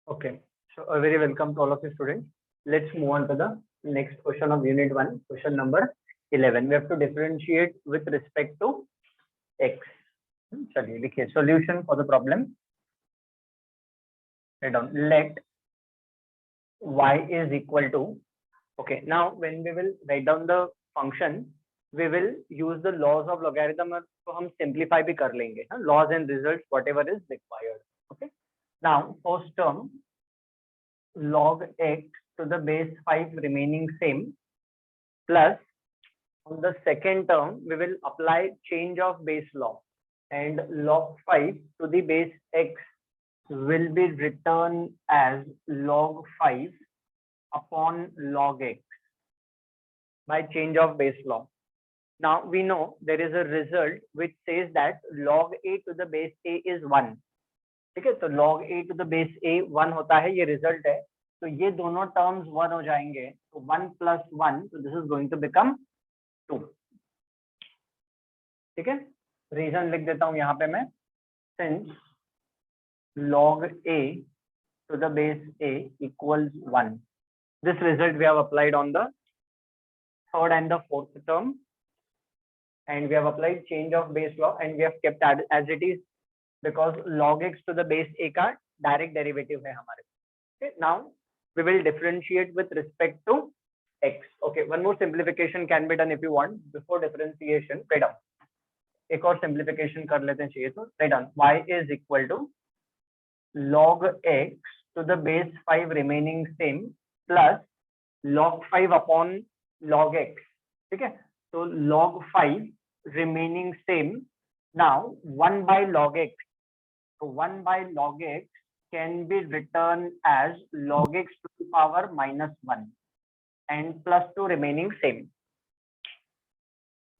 Okay, so a very welcome to all of you students. Let's move on to the next question of Unit 1, question number 11. We have to differentiate with respect to x. चलिए लिखिए solution for the problem. Write down. Let y is equal to. Okay, now when we will write down the function, we will use the laws of logarithm. तो हम simplify भी कर लेंगे. Laws and results, whatever is required. Okay. Now first term, log x to the base 5 remaining same, plus on the second term we will apply change of base law, and log 5 to the base x will be written as log 5 upon log x by change of base law. Now we know there is a result which says that log a to the base a is 1. ठीक है, तो log a to the base a 1 होता है, ये result है. तो ये दोनों टर्म्स 1 हो जाएंगे, तो 1 plus 1, so this is going to become 2. ठीक है, रीजन लिख देता हूं यहाँ पे मैं. Since log a to the base a equals 1, this result we have applied on the third and the fourth term, and we have applied change of base law, and we have kept as it is because log x to the base a का direct derivative है हमारे. Okay, now we will differentiate with respect to x. Okay, one more simplification can be done if you want before differentiation. Write down. एक और simplification कर लेते हैं चाहिए तो. Write down. Y is equal to log x to the base 5 remaining same plus log 5 upon log x. ठीक है, तो log 5 remaining same. Now 1 by log x. So 1 by log x can be written as log x to the power minus 1 and plus 2 remaining same.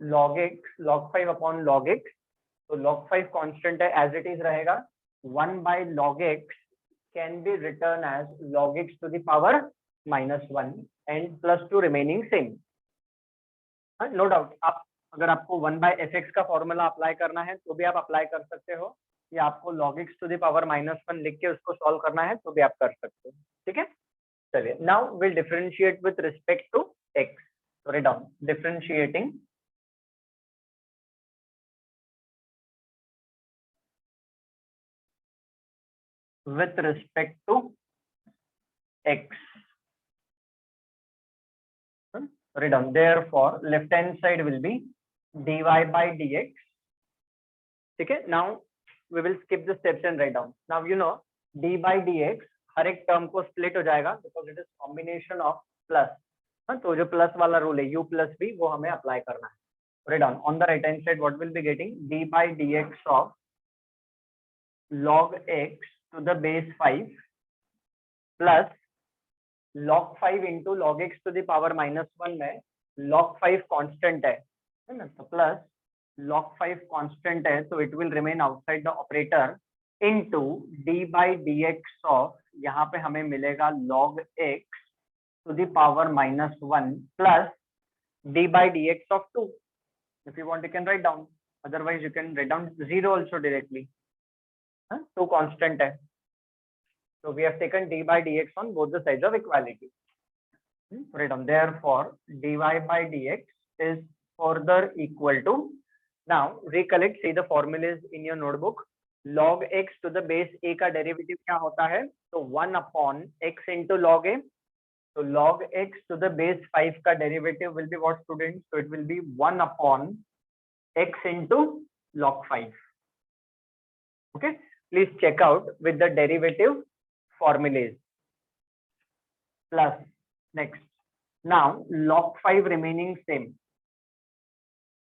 Log x, log 5 upon log x. So log 5 constant है, as it is रहेगा. 1 by log x can be written as log x to the power minus 1 and plus 2 remaining same. No doubt. आप अगर आपको 1 by fx का formula apply करना है तो भी आप अप्लाई कर सकते हो, या आपको log x to the power minus 1 लिख के उसको सॉल्व करना है तो भी आप कर सकते हो. ठीक है, चलिए. Now we'll differentiate with respect to x. So write down. Differentiating with respect to x. Write down. Therefore left hand side will be dy by dx. ठीक है, now we will skip the steps and write down. Now you know d by dx हर एक term को split हो जाएगा because it is combination of plus. तो जो plus वाला rule है u plus v वो हमें अप्लाई करना है. Write down. On the right hand side what will be getting d by dx of log x to the base 5 plus log 5 into log x to the power minus 1 में log 5 constant है ना, तो plus log 5 constant है, so it will remain outside the operator into d by dx of, यहाँ पे हमें मिलेगा log x to the power minus 1 plus d by dx of 2. If you want you can write down, otherwise you can write down 0 also directly. 2 constant है, so we have taken d by dx on both the sides of equality. Write down. Therefore dy by dx is further equal to, now recollect, say the formulas in your notebook. log x to the base a का derivative क्या होता है, तो 1 upon x into log a. So log x to the base 5 का derivative will be what, students? So it will be 1 upon x into log 5. Okay, please check out with the derivative formulas. Plus next, now log 5 remaining same.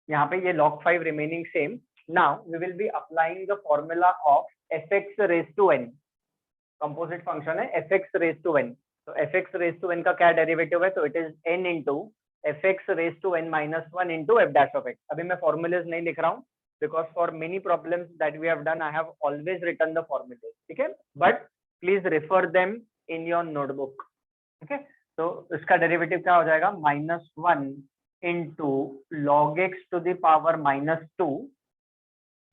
यहाँ पे ये log 5 remaining same. Now we will be applying the formula of fx raised to n. Composite function है fx raised to n. So fx raised to n का क्या derivative है, तो it is n into fx raised to n minus 1 into f dash of x. अभी मैं formulas नहीं लिख रहा हूँ because for many problems that we have done I have always written the formulas. ठीक है, but please refer them in your notebook. Okay, तो इसका डेरिवेटिव क्या हो जाएगा, minus 1 into log x to the power minus 2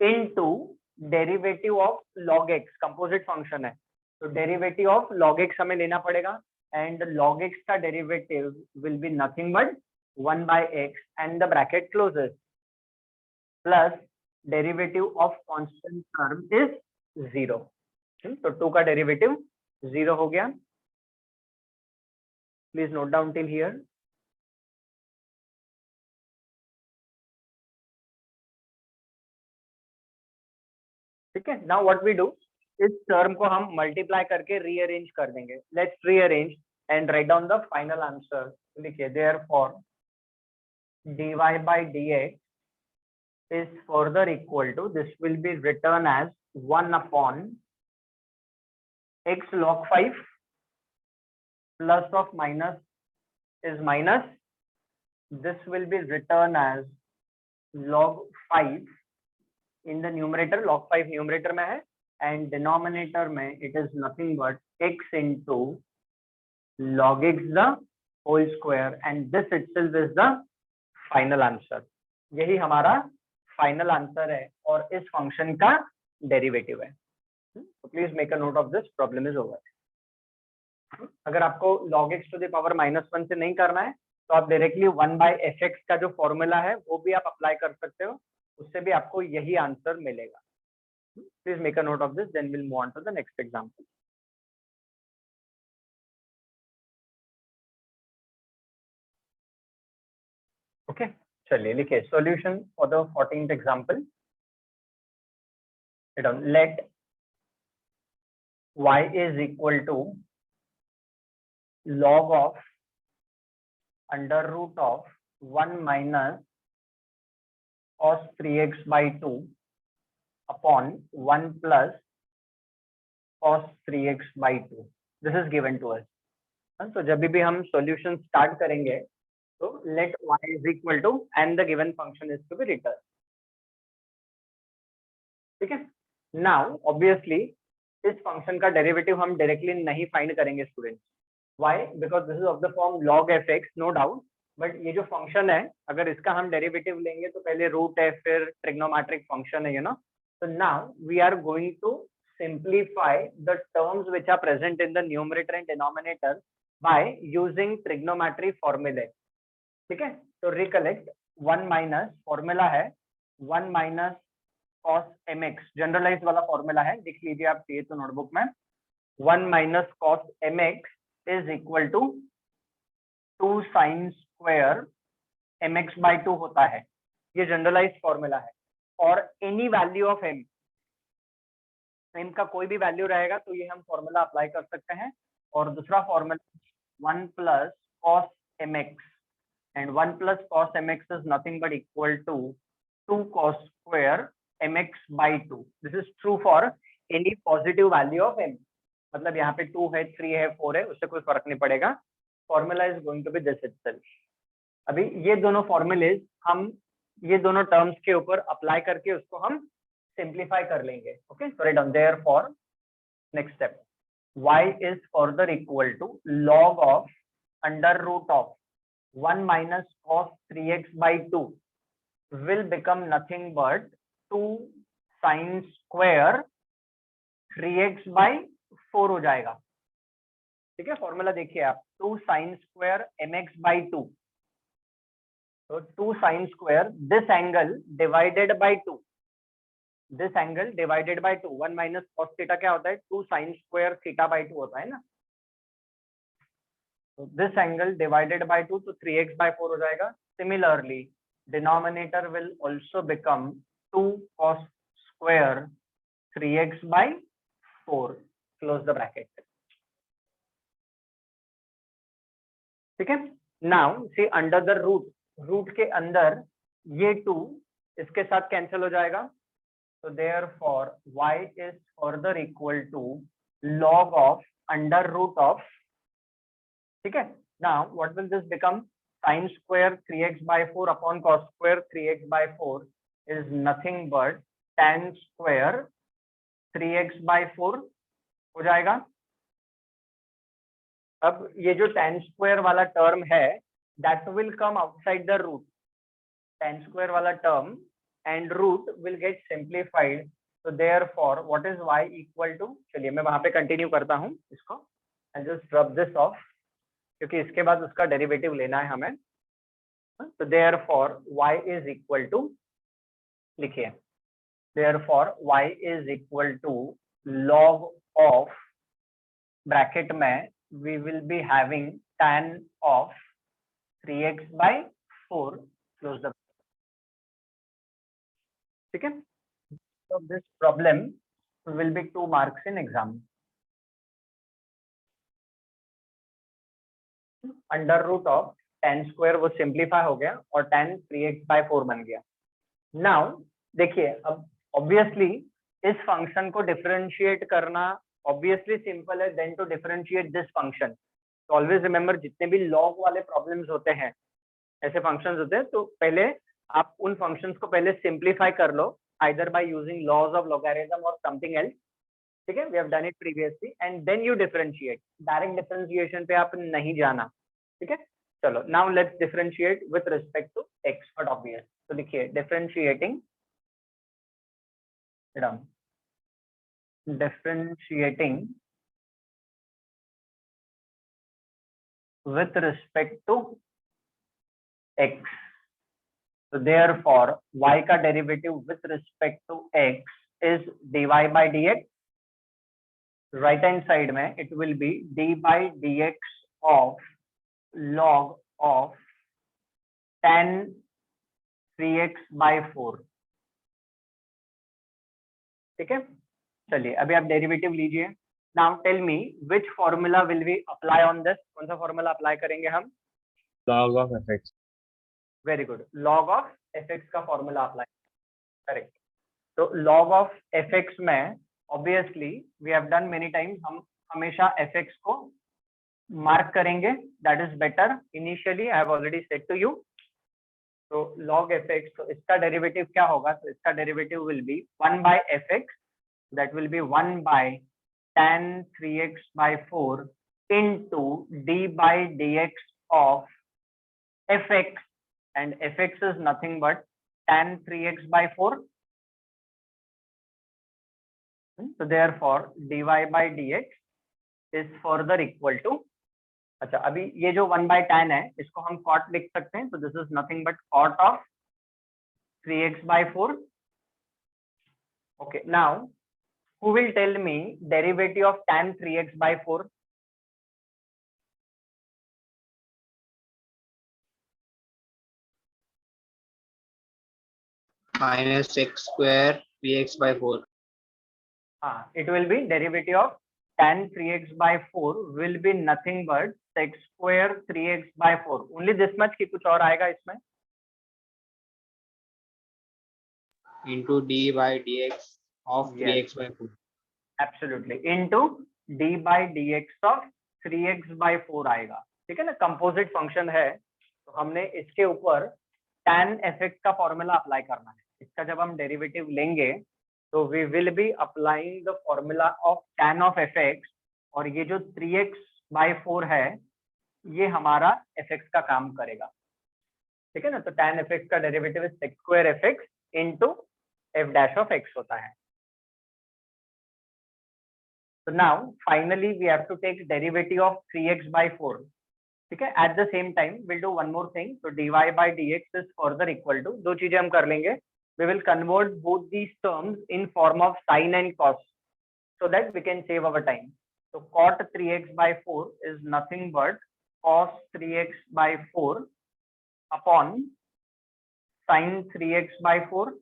into derivative of log x, composite function है. तो derivative of log x हमें लेना पड़ेगा एंड log x का derivative will be nothing but 1/x and the bracket closes plus derivative of constant term is 0। तो 2 का derivative 0 हो गया। Please note down till here. ठीक है, नाउ व्हाट वी डू, इस टर्म को हम मल्टीप्लाई करके रीअरेंज कर देंगे। Let's rearrange and write down the final answer. लिखिए therefore dy by dx is further equal to, this will be written as 1 upon x log 5 plus of minus is minus, this will be written as log 5 in the numerator, log 5 numerator में है and denominator में it is nothing but x into log x the whole square and this itself is the final answer. यही हमारा final answer है और इस function का derivative है। तो please make a note of this, problem is over. अगर आपको log x to the power -1 से नहीं करना है तो आप डायरेक्टली 1/fx का जो फॉर्मूला है वो भी आप अप्लाई कर सकते हो, उससे भी आपको यही आंसर मिलेगा। Please make a note of this, then will move on to the next example. Okay, चलिए लिखिए solution for the 14th example. Let y is equal to log of under root of 1 minus cos 3x by 2 upon 1 plus cos 3x by 2. This is given to us. तो जब भी हम solution start करेंगे तो let y is equal to and the given function is to be returned. ठीक है, now obviously इस function का डेरिवेटिव हम डायरेक्टली नहीं फाइंड करेंगे students. Why? Because this is of the form log fx, no doubt, but ये जो function है अगर इसका हम डेरिवेटिव लेंगे तो पहले रूट है फिर ट्रिग्नोमेट्रिक फंक्शन है, you know. So now we are going to simplify the terms which are present in the numerator and denominator by using trigonometry formulae. ठीक है, तो recollect 1 minus फॉर्मूला है 1 minus cos mx, जनरलाइज वाला formula है, लिख लीजिए आप चाहिए तो नोटबुक में। 1 minus cos mx is equal to 2 sin square mx by 2 होता है, ये जनरलाइज फॉर्मूला है। और any value of m, m का कोई भी वैल्यू रहेगा तो ये हम फॉर्मूला अप्लाई कर सकते हैं। और दूसरा formula 1 plus cos mx and 1 plus cos mx is nothing but equal to 2 cos square mx by 2. This is true for any positive value of m. मतलब यहाँ पे 2 है 3 है 4 है, उससे कोई फर्क नहीं पड़ेगा, formula is going to be this itself. अभी ये दोनों फॉर्मूलेज हम ये दोनों टर्म्स के ऊपर अप्लाई करके उसको हम सिंप्लीफाई कर लेंगे। Okay, so write down therefore next step y is further equal to log of under root of 1 minus cos 3x by 2 will become nothing but 2 sin square 3x by 4 हो जाएगा। ठीक है, formula देखिए आप, 2 sin square mx by 2, so 2 sin square this angle divided by 2, this angle divided by 2, 1 minus cos theta क्या होता है, 2 sin square theta by 2 होता है ना। so this angle divided by 2 तो 3x by 4 हो जाएगा। Similarly denominator will also become 2 cos square 3x by 4, close the bracket। ठीक है, now see under the root, root के अंदर ये 2 इसके साथ कैंसिल हो जाएगा, तो therefore y is further equal to log of under root of, ठीक है। now what will this become, sin square 3x by 4 upon cos square 3x by 4 is nothing but tan square 3x by 4 हो जाएगा। अब ये जो tan square वाला term है that will come outside the root, tan square वाला term and root will get simplified तो therefore what is y equal to, चलिए मैं वहां पे कंटिन्यू करता हूँ इसको, I just rub this off, क्योंकि इसके बाद उसका डेरिवेटिव लेना है हमें। तो therefore y is equal to, लिखिए, therefore y is equal to log of, bracket में we will be having tan of 3x by 4 close the, ठीक है। So this problem will be 2 marks in exam. Under root of tan square वो simplify हो गया और tan 3x by 4 बन गया। Now देखिए, अब ऑब्वियसली इस फंक्शन को डिफरेंशिएट करना ऑब्वियसली सिंपल है then to differentiate this function. तो ऑलवेज रिमेंबर, जितने भी लॉग वाले प्रॉब्लम्स होते हैं, ऐसे फंक्शंस होते हैं, तो पहले आप उन फंक्शंस को पहले सिंप्लीफाई कर लो, either by using laws of logarithm और समथिंग एल्स, ठीक है। We have done it previously and then you differentiate, direct differentiation पे आप नहीं जाना, ठीक है। चलो now let's differentiate with respect to X for obvious. तो लिखिए differentiating, differentiating with respect to x, so therefore y का derivative with respect to x is dy by dx, right hand side में it will be d by dx of log of tan 3x by 4, ठीक है। चलिए अभी आप derivative लीजिए। Now tell me which formula will we apply on this, कौन सा formula apply करेंगे हम? log of fx. Very good, log of fx का फॉर्मूला अप्लाई, करेक्ट। तो log ऑफ fx में obviously we have done many times, हम हमेशा fx को मार्क करेंगे, that is better. Initially I have already said to you. तो log fx, तो इसका डेरिवेटिव क्या होगा? तो इसका derivative will B 1 by fx, that will be 1 by tan 3x by 4 into d by dx of fx, and fx is nothing but tan 3x by 4. So therefore dy by dx is further equal to, अच्छा अभी ये जो 1 by tan है इसको हम cot लिख सकते हैं, तो this is nothing but cot of 3x by 4. Okay, now who will tell me derivative of tan 3x by 4? Minus x square 3x by 4. It will be derivative of tan 3x by 4 will be nothing but sec square 3x by 4. Only this much, कि कुछ और आएगा इसमें? Into d by dx of 3x by 4. Absolutely, into d by dx of 3x by 4 आएगा, ठीक है ना। Composite function है तो हमने इसके ऊपर tan fx का फॉर्मूला अप्लाई करना है। इसका जब हम डेरिवेटिव लेंगे तो we will be applying the formula of tan of fx, और ये जो 3x by 4 है ये हमारा fx का काम करेगा, ठीक है ना। तो tan fx का derivative is sec square fx into f dash of x होता है। So now finally we have to take derivative of 3x by 4, ठीक है। At the same time we'll do one more thing, so dy by dx is further equal to, दो चीजें हम कर लेंगे, we will convert both these terms in form of sin and cos so that we can save our time. So cot 3x by 4 is nothing but cos 3x by 4 upon sin 3x by 4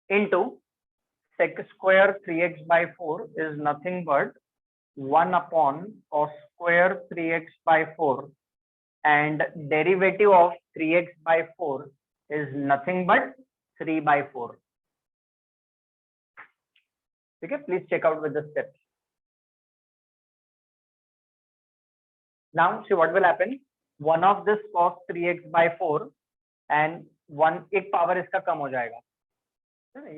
into sec square 3x by 4 is nothing but 1 upon cos square 3x by 4, and derivative of 3x by 4 is nothing but 3 by 4. Okay, please check out with the steps. Now see what will happen. One of this cos 3x by 4 and one, एक power इसका कम हो जाएगा,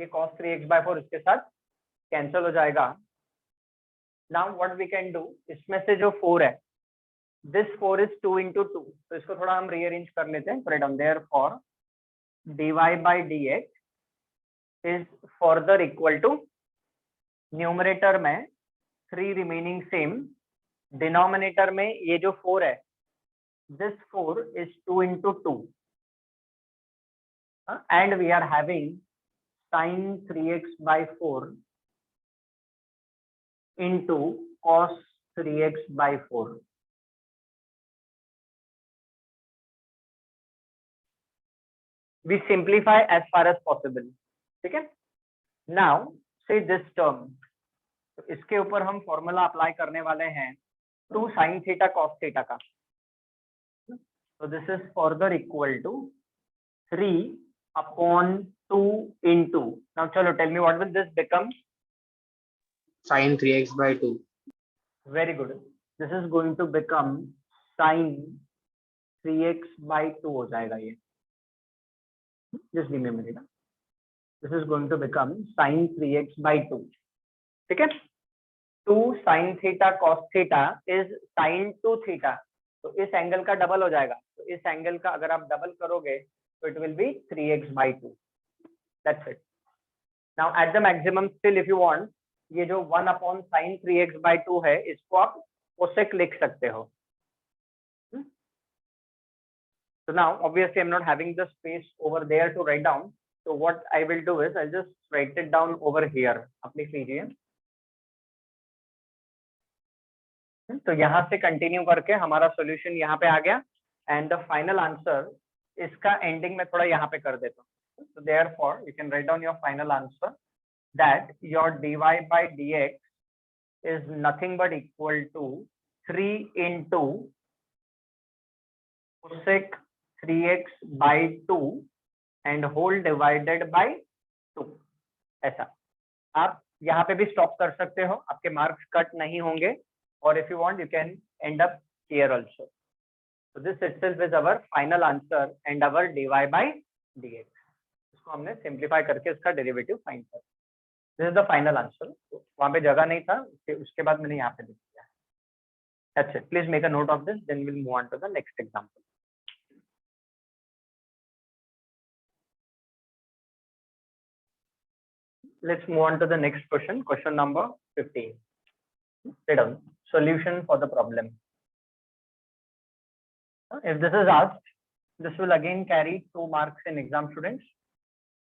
ये cos 3x by 4 इसके साथ cancel हो जाएगा। Now what we can do, इसमें से जो 4 है, this 4 is 2 into 2, तो इसको थोड़ा हम रीअरेंज कर लेते हैं। Put it down, therefore dy by dx is further equal to numerator में 3 रिमेनिंग सेम, डिनोमिनेटर में ये जो 4 है, this 4 is 2 into 2, and we are having sin 3x by 4 into cos 3x by 4. We simplify as far as possible. ठीक है? Now say this term, तो इसके ऊपर हम फॉर्मूला अप्लाई करने वाले हैं 2 sin थीटा cos थीटा का. So this is further equal to 3 upon 2 into. Now chalo, tell me what will this become? Sin 3x by 2. Very good. This is going to become sin 3x by 2 हो जाएगा ये. Just give me a minute. This is going to become sin 3x by 2. ठीक है? 2 sin theta cos theta is sin 2 theta. तो इस angle का double हो जाएगा. तो इस एंगल का अगर आप डबल करोगे तो it will be 3x by 2. That's it. Now at the maximum, still if you want, ये जो 1 upon sin 3x by 2 है, इसको आप cosec लिख सकते हो. So now obviously I'm not having the space over there to write down. So what I will do is I'll just write it down over here. आप लिख लीजिए. तो यहाँ से कंटिन्यू करके हमारा सॉल्यूशन यहाँ पे आ गया, एंड द फाइनल आंसर इसका एंडिंग में थोड़ा यहाँ पे कर देता हूँ. So therefore you can write down your final answer that your dy by dx is nothing but equal to 3 into cosec 3x by 2 and whole divided by 2. ऐसा आप यहाँ पे भी स्टॉप कर सकते हो, आपके मार्क्स कट नहीं होंगे. Or if you want, you can end up here also. So this itself is our final answer and our dy by dx. इसको हमने simplify करके इसका derivative find कर. This is the final answer. तो वहाँ पे जगह नहीं था, उसके बाद मैंने यहाँ पे लिख दिया. That's it. Please make a note of this. Then we'll move on to the next example. Let's move on to the next question. Question number 15. Write down solution for the problem. If this is asked, this will again carry 2 marks in exam, students.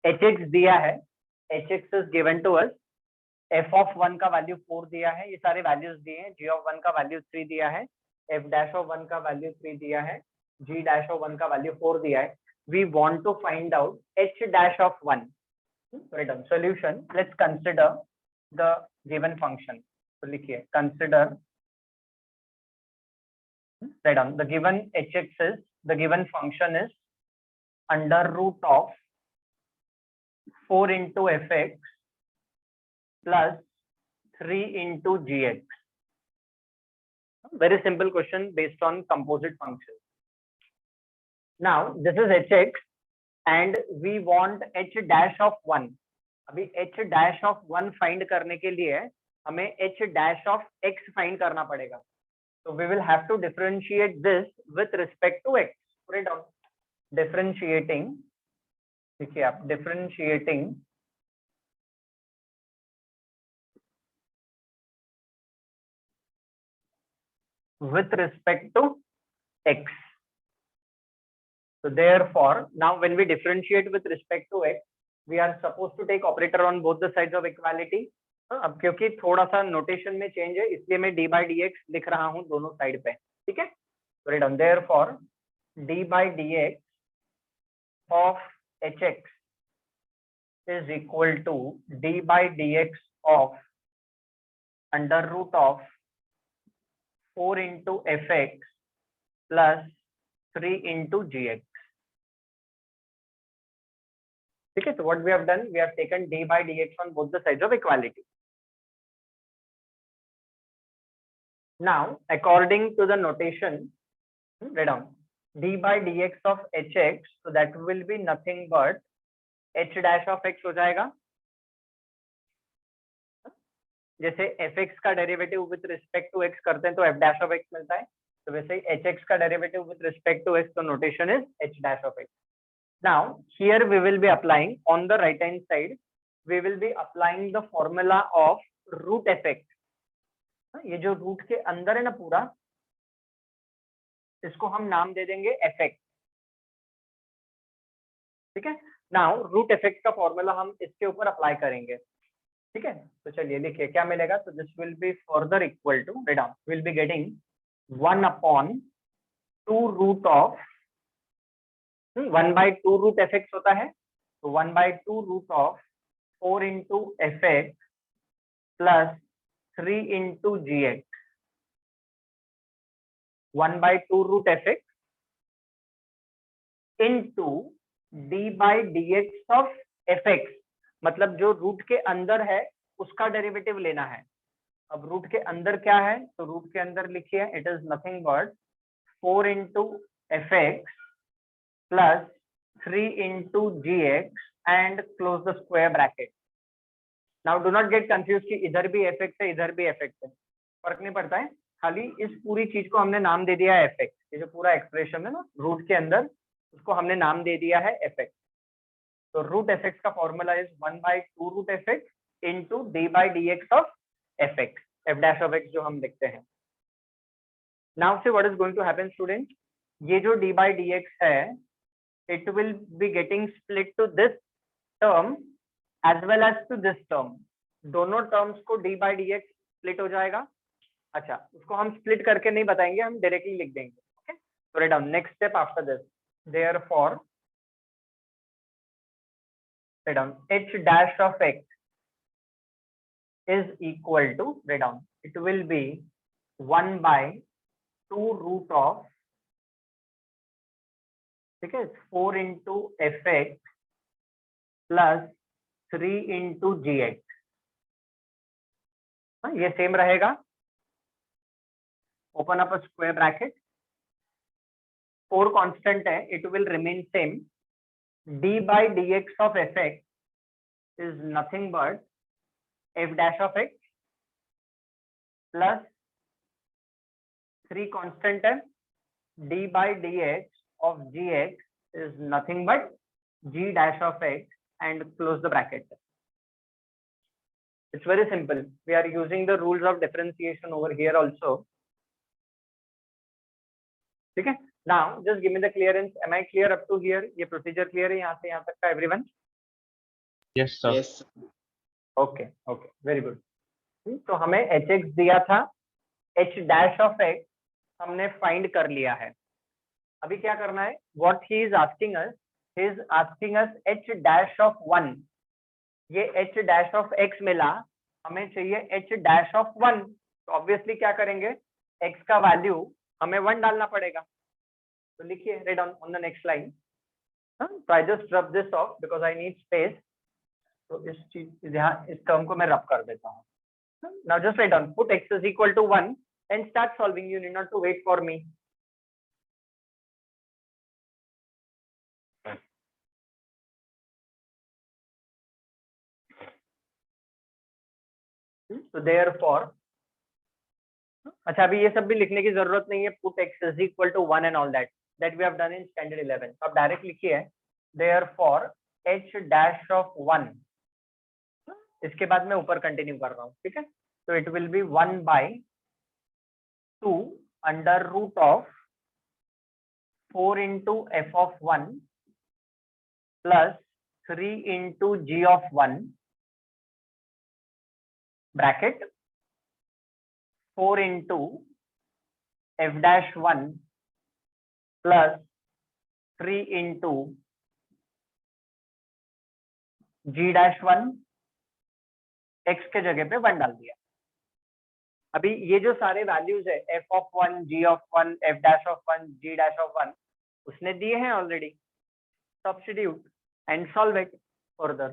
hx दिया है, hx is given to us. f of 1 का value 4 दिया है, ये सारे values दिए हैं. g of 1 का वैल्यू 3 दिया है, f dash of 1 का वैल्यू 3 दिया है, g dash of 1 का वैल्यू 4 दिया है. We want to find out h dash of 1. Write down solution. Let's consider the given function. So लिखिए, consider, write down the given hx is, the given function is under root of 4 into fx plus 3 into gx. Very simple question based on composite functions. Now this is hx and we want h dash of 1. अभी h dash of 1 find करने के लिए हमें h dash of x find करना पड़ेगा. So we will have to differentiate this with respect to x. Put it down. Differentiating. देखिए आप differentiating with respect to x. So therefore, now when we differentiate with respect to x, we are supposed to take operator on both the sides of equality. अब क्योंकि थोड़ा सा notation में change है, इसलिए मैं d by dx लिख रहा हूँ दोनों साइड पे. ठीक है? Write down. Therefore, d by dx of hx is equal to d by dx of under root of 4 into fx plus 3 into gx. Okay, so what we have done, we have taken d by dx on both the sides of equality. Now, according to the notation, write down d by dx of hx, so that will be nothing but h dash of x हो जाएगा. जैसे fx का derivative with respect to x करते हैं तो f dash of x मिलता है, तो वैसे ही hx का derivative with respect to x, तो notation is h dash of x. Now here we will be applying on the right hand side we will be applying the formula of root effect. ये जो root के अंदर है ना पूरा, इसको हम नाम दे देंगे इफेक्ट, ठीक है। नाउ रूट इफेक्ट का फॉर्मूला हम इसके ऊपर अप्लाई करेंगे, ठीक है। तो चलिए लिखिए क्या मिलेगा। तो this will be further equal to, write down, will be getting 1/2 root of 1/2 root f x होता है, तो 1/2 root of 4 into f x plus 3 into gx, 1/2 root f x into d/dx of fx, मतलब जो रूट के अंदर है उसका डेरिवेटिव लेना है। अब रूट के अंदर क्या है, तो रूट के अंदर लिखिए it is nothing but 4 into fx plus 3 into gx and close the square bracket. Now do not get confuse कि इधर भी fx है इधर भी fx है, फर्क नहीं पड़ता है, खाली इस पूरी चीज को हमने नाम दे दिया है fx। ये जो पूरा एक्सप्रेशन है ना रूट के अंदर, उसको हमने नाम दे दिया है fx। तो रूट fx का formula is 1/2 root fx into d/dx of fx, f dash of x जो हम लिखते हैं। Now say what is going to happen student, ये जो d/dx है it will be getting split to this term as well as to this term, दोनों terms को d/dx split हो जाएगा। अच्छा, उसको हम स्प्लिट करके नहीं बताएंगे, हम डायरेक्टली लिख देंगे, ओके। तो write down next step after this, therefore write down h dash of x is equal to, write down, it will be 1/2 root of, ठीक है, 4 into fx plus 3 into gx, ये सेम रहेगा, open up a square bracket, 4 constant है, it will remain same, d/dx of fx is nothing but f dash of x plus 3 constant है, d/dx of gx is nothing but g dash of x and close the bracket. It's very simple. We are using the rules of differentiation over here also. ठीक है। Now just give me the clearance. Am I clear up to here? ये procedure clear है यहाँ से यहाँ तक का everyone? Yes sir. Yes. Okay, okay, very good. तो हमें hx दिया था, h dash of x हमने find कर लिया है। अभी क्या करना है, what he is asking us h dash of 1, ये h dash of x मिला, हमें चाहिए h dash of 1, तो ऑब्वियसली क्या करेंगे, x का वैल्यू हमें 1 डालना पड़ेगा। तो लिखिए write down on the next line, तो I just rub this off because I need space, तो इस चीज यहाँ इस टर्म को मैं रब कर देता हूँ। Now just write down put x is equal to 1 and start solving, you need not to wait for me. So therefore, अच्छा अभी ये सब भी लिखने की जरूरत नहीं है, put x is equal to 1 and all that we have done in standard 11. अब डायरेक्ट लिखिए therefore h dash of 1, इसके बाद मैं ऊपर कंटिन्यू कर रहा हूँ, ठीक है। तो it will be 1/2 under root of 4 into f of 1 plus 3 into g of 1 bracket 4 into f dash 1 plus 3 into g dash 1, x के जगह पे 1 डाल दिया। अभी ये जो सारे वैल्यूज है f of 1, g of 1, f dash of 1, g dash of 1, उसने दिए हैं already, substitute and solve it further.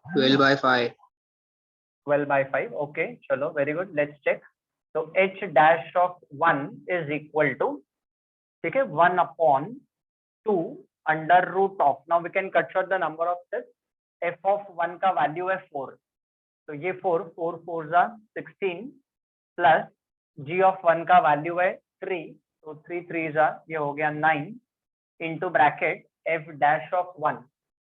12/5. 12/5, okay चलो वेरी गुड, लेट्स चेक। तो h dash of 1 is equal to, ठीक है, 1/2 under root of, now we can cut short the number of this, f of 1 का value है 4, तो ये 4 4 16 plus g of 1 का value है 3, तो 3 3 ये हो गया 9 into bracket f dash of 1,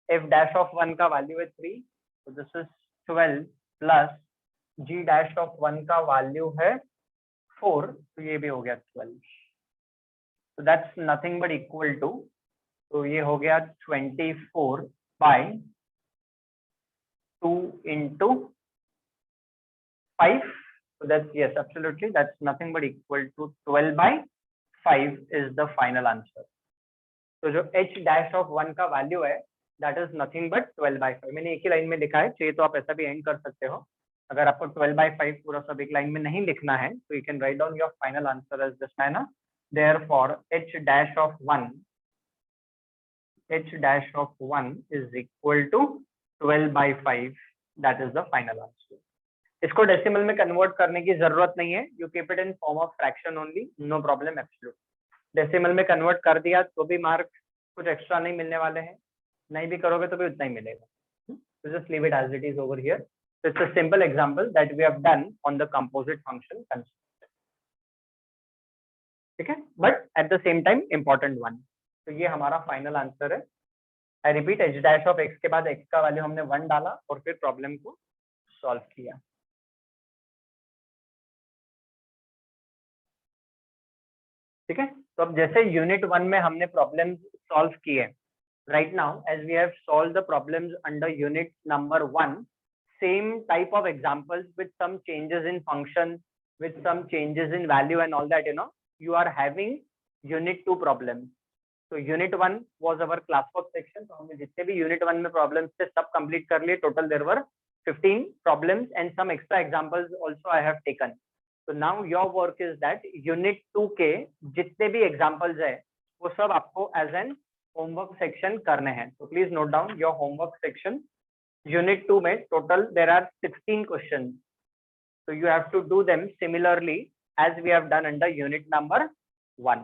f dash of 1 का वैल्यू है 3, तो this is 12 plus g dash of 1 का वैल्यू है 4, तो ये भी हो गया 12, तो that's nothing but equal to, तो ये हो गया 24 by 2 into 5, so that's yes, absolutely, that's nothing but equal to 12 by 5 is the final answer. तो जो h dash of 1 का वैल्यू है that is nothing but 12 by 5. मैंने एक ही लाइन में लिखा है, चाहिए तो आप ऐसा भी एंड कर सकते हो. अगर आपको 12 by 5 पूरा सब एक लाइन में नहीं लिखना है तो you can write down your final answer as this manner. Therefore h dash of 1 is equal to 12 by 5. That is the final answer. इसको डेसिमल में कन्वर्ट करने की जरूरत नहीं है, you keep it in form of fraction only, no problem absolute. Decimal में convert कर दिया तो भी मार्क कुछ एक्स्ट्रा नहीं मिलने वाले हैं, नहीं भी करोगे तो भी उतना ही मिलेगा. So just leave it as it is over here. So it's a simple example that we have done on the composite function concept. ठीक है, but at the same time important one. तो ये हमारा फाइनल आंसर है. I repeat, h dash of x के बाद x का value हमने 1 डाला और फिर प्रॉब्लम को सॉल्व किया. ठीक है, तो अब जैसे यूनिट 1 में हमने प्रॉब्लम सॉल्व किए, right now as we have solve the problems under unit number 1, same type of examples with some changes in function, with some changes in value and all that, you are having unit 2 problems. तो unit 1 was our class work section, तो हमने जितने भी unit 1 में problems थे सब complete कर लिए. Total there were 15 problems and some extra examples also I have taken. So now your work is that unit 2 के जितने भी examples है वो सब आपको as an homework section करने हैं. So please note down your homework section. Unit 2 में total there are 16 questions. So you have to do them similarly as we have done under unit number 1.